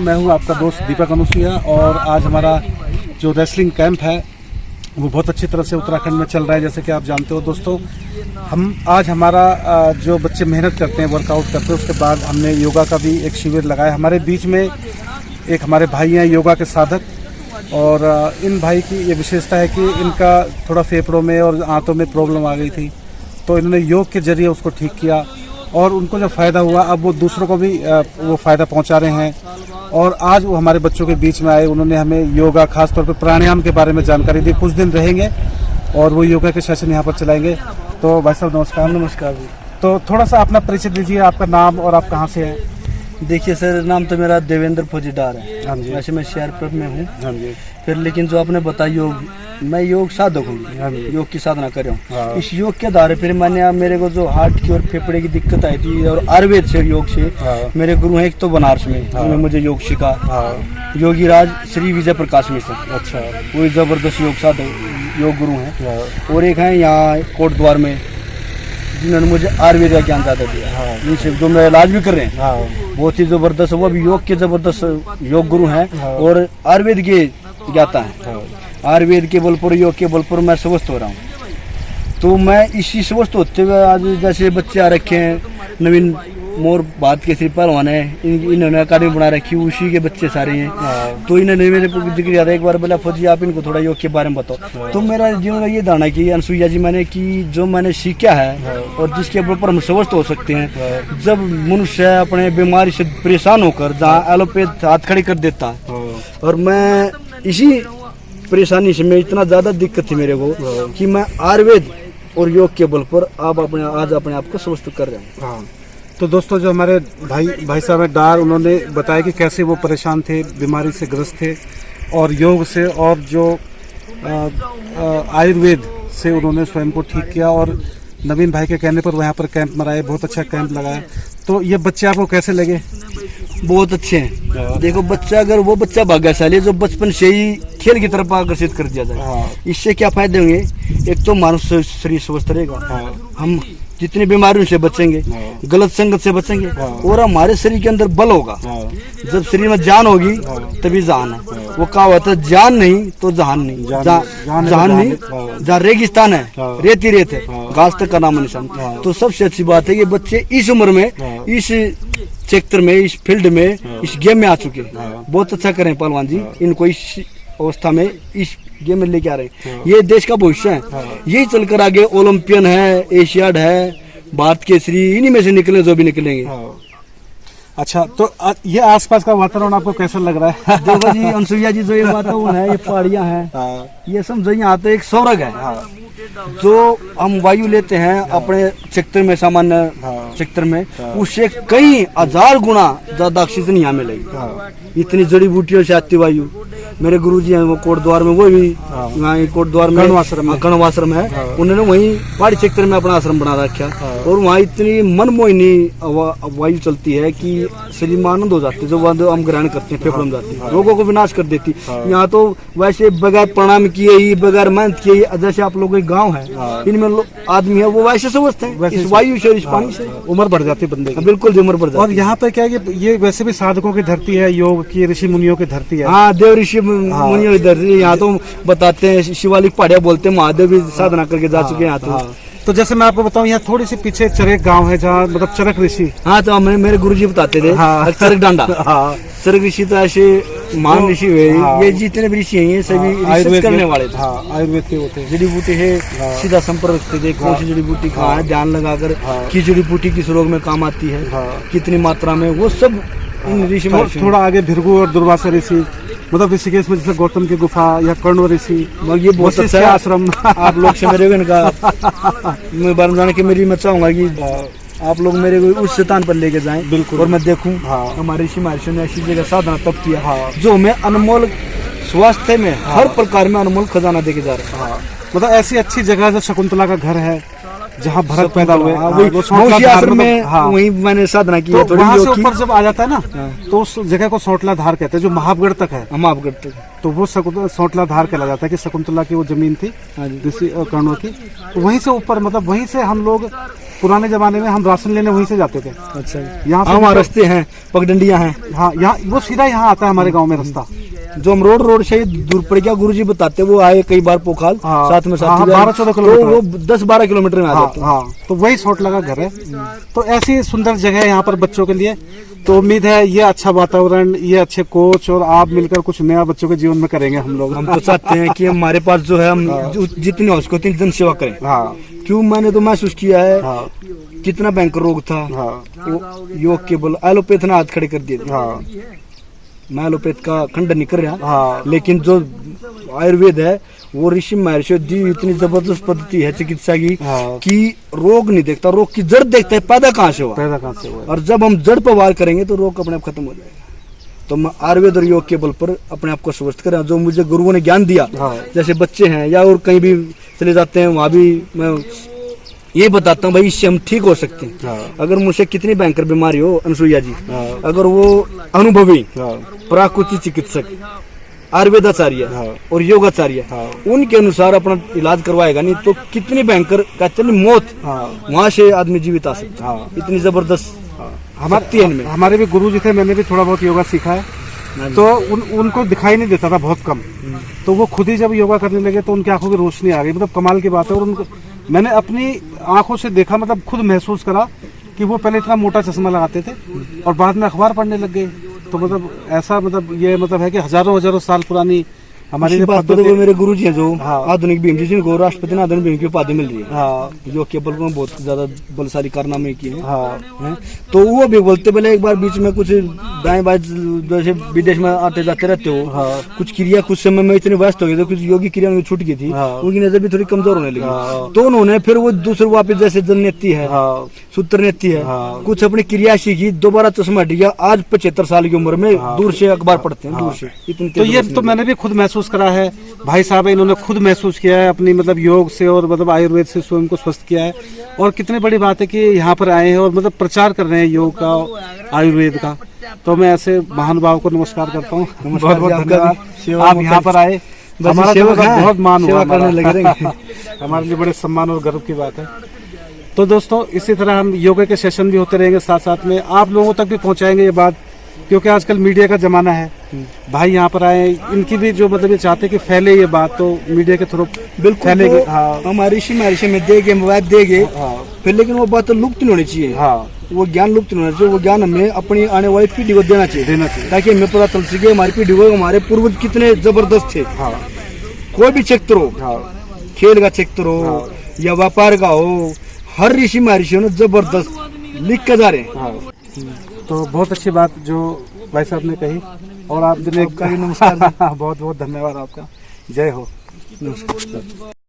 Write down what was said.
मैं हूं आपका दोस्त दीपक अनुसुया और आज हमारा जो रेसलिंग कैंप है वो बहुत अच्छी तरह से उत्तराखंड में चल रहा है। जैसे कि आप जानते हो दोस्तों, हम आज हमारा जो बच्चे मेहनत करते हैं, वर्कआउट करते हैं, उसके बाद हमने योगा का भी एक शिविर लगाया। हमारे बीच में एक हमारे भाई हैं योगा के साधक, और इन भाई की ये विशेषता है कि इनका थोड़ा फेफड़ों में और आंतों में प्रॉब्लम आ गई थी, तो इन्होंने योग के जरिए उसको ठीक किया और उनको जब फ़ायदा हुआ अब वो दूसरों को भी वो फ़ायदा पहुंचा रहे हैं। और आज वो हमारे बच्चों के बीच में आए, उन्होंने हमें योगा, खास तौर पे प्राणायाम के बारे में जानकारी दी। कुछ दिन रहेंगे और वो योगा के सेशन यहाँ पर चलाएंगे। तो भाई साहब नमस्कार। नमस्कार जी। तो थोड़ा सा अपना परिचय दीजिए, आपका नाम और आप कहाँ से हैं? देखिए सर, नाम तो मेरा देवेंद्र फौजीदार है। हाँ जी। वैसे मैं शेरपुर में हूँ। हाँ जी। फिर लेकिन जो आपने बताया योग, मैं योग साधक हूँ, योग की साधना कर रहा हूँ। इस योग के आधार फिर मैंने मेरे को जो हार्ट की और फेफड़े की दिक्कत आई थी और आयुर्वेद से योग से मेरे गुरु हैं एक तो बनारस में, उन्होंने मुझे योग सीखा, योगी राज श्री विजय प्रकाश मिश्र। अच्छा। वो जबरदस्त योग साधक योग गुरु हैं। और एक है यहाँ कोटद्वार में, जिन्होंने मुझे आयुर्वेद का ज्ञान ज़्यादा दिया। इनसे जो मैं इलाज भी कर रहे हैं बहुत ही जबरदस्त, वो भी योग के जबरदस्त योग गुरु हैं और आयुर्वेद के ज्ञाता है। आयुर्वेद के बल पर, योग के बल पर मैं स्वस्थ हो रहा हूँ। तो मैं इसी स्वस्थ होते हुए आज जैसे बच्चे आ रखे हैं, नवीन मोर बात के सिर पर होने इन्होंने अकादमी बना रखी, उसी के बच्चे सारे हैं। तो इन्होंने मेरे जिक्र किया था एक बार, बोला फौजी आप इनको थोड़ा योग के बारे में बताओ। तो मेरा जीवन में ये धारणा की अनुसुईया जी मैंने कि जो मैंने सीखा है और जिसके ऊपर हम स्वस्थ हो सकते हैं, जब मनुष्य अपने बीमारी से परेशान होकर जहाँ एलोपैथ हाथ खड़े कर देता है, और मैं इसी परेशानी से मैं इतना ज़्यादा दिक्कत थी मेरे को कि मैं आयुर्वेद और योग के बल पर आज अपने आप को स्वस्थ कर रहे हैं। तो दोस्तों, जो हमारे भाई साहब हैं डार, उन्होंने बताया कि कैसे वो परेशान थे, बीमारी से ग्रस्त थे, और योग से और जो आयुर्वेद से उन्होंने स्वयं को ठीक किया। और नवीन भाई के कहने पर वहाँ पर कैंप मनाए, बहुत अच्छा कैंप लगाया। तो ये बच्चे आपको कैसे लगे? बहुत अच्छे हैं। देखो बच्चा, अगर वो बच्चा भाग्यशाली है जो बचपन से ही खेल की तरफ आकर्षित कर दिया जाए, इससे क्या फायदे होंगे? एक तो मानव शरीर स्वस्थ रहेगा, हम जितनी बीमारियों से बचेंगे, गलत संगत से बचेंगे, और हमारे शरीर के अंदर बल होगा। जब शरीर में जान होगी तभी जान है। वो कहावत है, जान नहीं तो जहान नहीं, जहान नहीं जहाँ रेगिस्तान है, रेती रेत है, घास तक का नाम निशान। तो सबसे अच्छी बात है कि बच्चे इस उम्र में, इस क्षेत्र में, इस फील्ड में, इस गेम में आ चुके हैं। बहुत अच्छा करें पहलवान जी, इनको इस अवस्था में इस गेम में लेके आ रहे हैं। ये देश का भविष्य है। यही चलकर आगे ओलंपियन है, एशियाड है, भारत केसरी, इन्हीं में से निकले जो भी निकलेंगे। अच्छा, तो ये आसपास का वातावरण आपको कैसा लग रहा है? देखो जी अनुसुईया जी, जो ये वातावरण है, ये पहाड़ियाँ हैं, ये समझो यहाँ तो एक स्वर्ग है। जो हम वायु लेते हैं अपने क्षेत्र में, सामान्य क्षेत्र में, उससे कई हजार गुना ज्यादा ऑक्सीजन यहाँ मिलेगी। इतनी जड़ी बूटियों से आती वायु। मेरे गुरुजी हैं वो कोटद्वार में, वो भी वहाँ कोटद्वार में कण्वाश्रम है, उन्होंने वहीं पहाड़ी क्षेत्र में अपना आश्रम बना रखा। और वहाँ इतनी मनमोहिनी वायु चलती है कि शरीर में आनंद हो जाते हैं। जो हम ग्रहण करते हैं फेफड़ों में जाती है, रोगों को विनाश कर देती। यहाँ तो वैसे बगैर प्रणाम किए ही, बगैर मेहनत किए ही, जैसे आप लोगों के गाँव है, इनमें आदमी है वो वैसे समझते हैं, इस वायु से, इस पानी से उम्र बढ़ जाती है बंदे की। बिल्कुल जी, उम्र बढ़ जाती है। और यहाँ पे क्या है, ये वैसे भी साधकों की धरती है, योग की, ऋषि मुनियों की धरती है। हाँ, देव ऋषि मुनियों की धरती। यहाँ तो बताते हैं शिवालिक पहाड़ियाँ बोलते हैं, महादेव भी साधना करके जा चुके हैं यहाँ तो जैसे मैं आपको बताऊं, यहाँ थोड़ी सी पीछे चरक गांव है, जहाँ मतलब चरक ऋषि। हाँ, तो मेरे गुरुजी बताते थे। चरक डांडा। चरक ऋषि तो ऐसे महान ऋषि हुए। ये जितने भी ऋषि हैं ये सभी रिसर्च करने वाले थे। आयुर्वेद के होते हैं। जड़ी बूटी है, सीधा संपर्क रखते थे, कौन सी जड़ी बूटी कहाँ है, ध्यान लगाकर किस जड़ी बूटी किस रोग में काम आती है, कितनी मात्रा में, वो सब इन ऋषि में। थोड़ा आगे भृगु और दुर्वासा ऋषि, मतलब ऋषिकेश में जैसे गौतम की गुफा या कर्ण ऋषि, ये बहुत अच्छा आश्रम। आप लोग से मेरे इनका मैं बार जाने के मेरी मैं चाहूंगा कि आप लोग मेरे को उस स्थान पर लेके जाएं। बिल्कुल। और मैं देखूं हमारे ऋषि महर्षि ने ऐसी जगह साधना तप किया जो हमें अनमोल स्वास्थ्य में हर प्रकार में अनमोल खजाना देके जा रहे हैं। मतलब ऐसी अच्छी जगह जो शकुंतला का घर है, जहाँ भरत पैदा हुए, वही मैंने साधना की। तो वहाँ से ऊपर जब आ जाता है ना, तो उस जगह को सौटला धार कहते हैं, जो महाबगढ़ तक है। महाबगढ़ तक तो वो सौटला धार कहला जाता है कि शकुंतला की वो जमीन थी ऋषि कर्णों की। तो वहीं से ऊपर, मतलब वहीं से हम लोग पुराने जमाने में हम राशन लेने वहीं से जाते थे। अच्छा, यहाँ से वहाँ रास्ते हैं, पगडंडियां हैं। हाँ, यहाँ वो सीधा यहाँ आता है हमारे गांव में रास्ता। जो हम रोड से दूर पड़ गया, गुरुजी बताते वो आए कई बार पोखाल, हाँ, साथ में हाँ, 12-14 किलोमीटर, तो वो 10-12 किलोमीटर में आ हाँ, जाते हैं। हाँ, तो वही शॉर्ट लगा घर है। तो ऐसी सुंदर जगह है यहाँ पर बच्चों के लिए। तो उम्मीद है ये अच्छा वातावरण, ये अच्छे कोच और आप मिलकर कुछ नया बच्चों के जीवन में करेंगे हम लोग। हम तो चाहते हैं कि हमारे पास जो है, हम जितनी हो सके उतनी जन सेवा करें। हाँ, क्यों, मैंने तो महसूस किया है, हाँ, कितना भयंकर रोग था, हाँ, वो योग केवल एलोपैथ ने हाथ खड़े कर दिए थे। हाँ, मैं एलोपैथ का खंडन नहीं कर रहा, हाँ, लेकिन जो आयुर्वेद है वो ऋषि महर्षि दी इतनी जबरदस्त पद्धति है चिकित्सा की, हाँ, कि रोग नहीं देखता, रोग की जड़ देखता है, पैदा कहाँ से हुआ। पैदा कहाँ से हुआ है? और जब हम जड़ पर वार करेंगे तो रोग अपने आप खत्म हो जाएगा। तो मैं आयुर्वेद और योग के बल पर अपने आप को स्वस्थ करें। जो मुझे गुरुओं ने ज्ञान दिया, हाँ, जैसे बच्चे हैं या और कहीं भी चले जाते हैं, वहां भी मैं ये बताता हूँ भाई, इससे हम ठीक हो सकते हैं। हाँ, अगर मुझसे कितनी भयंकर बीमारी हो, अनुसुईया जी, हाँ, अगर वो अनुभवी हाँ, प्राकृतिक चिकित्सक, आयुर्वेदाचार्य हाँ, और योगाचार्य, हाँ, उनके अनुसार अपना इलाज करवाएगा नहीं तो कितनी भयंकर कहते हैं मौत, हाँ, वहां से आदमी जीवित आ सकता है। हाँ, इतनी जबरदस्त शक्ति है इनमें। हमारे भी गुरु जी थे, मैंने भी थोड़ा बहुत योगा सीखा है। तो उनको दिखाई नहीं देता था, बहुत कम। तो वो खुद ही जब योगा करने लगे तो उनकी आंखों की रोशनी आ गई, मतलब कमाल की बात है। और उनको मैंने अपनी आंखों से देखा, मतलब खुद महसूस करा कि वो पहले इतना मोटा चश्मा लगाते थे और बाद में अखबार पढ़ने लग गए। तो मतलब ऐसा, मतलब ये मतलब है कि हजारों साल पुरानी हमारी बात तो वो मेरे गुरु जी हैं जो हाँ, आधुनिक भीम जी, जिनको राष्ट्रपति ने आधुनिक भीम की उपाधि मिल रही है, हाँ, जो के बल में बहुत ज्यादा बलशाली कारनामे किए हैं। हाँ, हैं? तो वो भी बोलते, पहले एक बार बीच में कुछ दाएं बाएं जैसे विदेश में आते जाते रहते हो, हाँ, कुछ क्रिया कुछ समय में इतने व्यस्त हो गए थे, कुछ योगी क्रिया में छूट गई थी, हाँ, उनकी नजर भी थोड़ी कमजोर होने लगी। हाँ, तो उन्होंने फिर वो दूसरे वापिस जैसे जन नेती है, हाँ, सूत्र नेती है, हाँ, कुछ अपनी क्रिया सीखी, दोबारा चश्मा हट गया। आज 75 साल की उम्र में दूर से अखबार पढ़ते हैं, दूर से इतनी तो ये तो मैंने भी खुद महसूस करा है। भाई साहब इन्होंने खुद महसूस किया है अपनी, मतलब योग से और मतलब आयुर्वेद से स्वयं को स्वस्थ किया है। और कितनी बड़ी बात है कि यहाँ पर आए हैं और मतलब प्रचार कर रहे हैं योग का, आयुर्वेद का। तो मैं ऐसे महानुभाव को नमस्कार करता हूँ, बहुत बहुत धन्यवाद। आप यहाँ पर आए, हमारा तो बहुत मान हुआ, हमारे लिए बड़े सम्मान और गर्व की बात है। तो दोस्तों, इसी तरह हम योगा के सेशन भी होते रहेंगे, साथ साथ में आप लोगों तक भी पहुंचाएंगे ये बात, क्योंकि आजकल मीडिया का जमाना है। भाई यहाँ पर आए, इनकी भी जो मतलब ये चाहते हैं कि फैले ये बात, तो मीडिया के थ्रू बिल्कुल फैलेगी। तो हाँ, हमारे ऋषि महर्षि में देंगे, मोबाइल देंगे, हाँ, फिर लेकिन वो बात तो लुप्त नहीं होनी चाहिए। हाँ, वो ज्ञान लुप्त नहीं होना चाहिए, वो ज्ञान हमें अपनी आने वाली पीढ़ी को देना चाहिए, ताकि हमें पता चल सके हमारी पीढ़ी को हमारे पूर्वज कितने जबरदस्त थे। हाँ, कोई भी क्षेत्र हो, हाँ, खेल का क्षेत्र हो या व्यापार का हो, हर ऋषि महर्षियों ने जबरदस्त लिख के जा रहे हैं। हाँ। तो बहुत अच्छी बात जो भाई साहब ने कही, और आप दिन आपका भी नमस्कार। बहुत बहुत धन्यवाद आपका। जय हो। नमस्कार।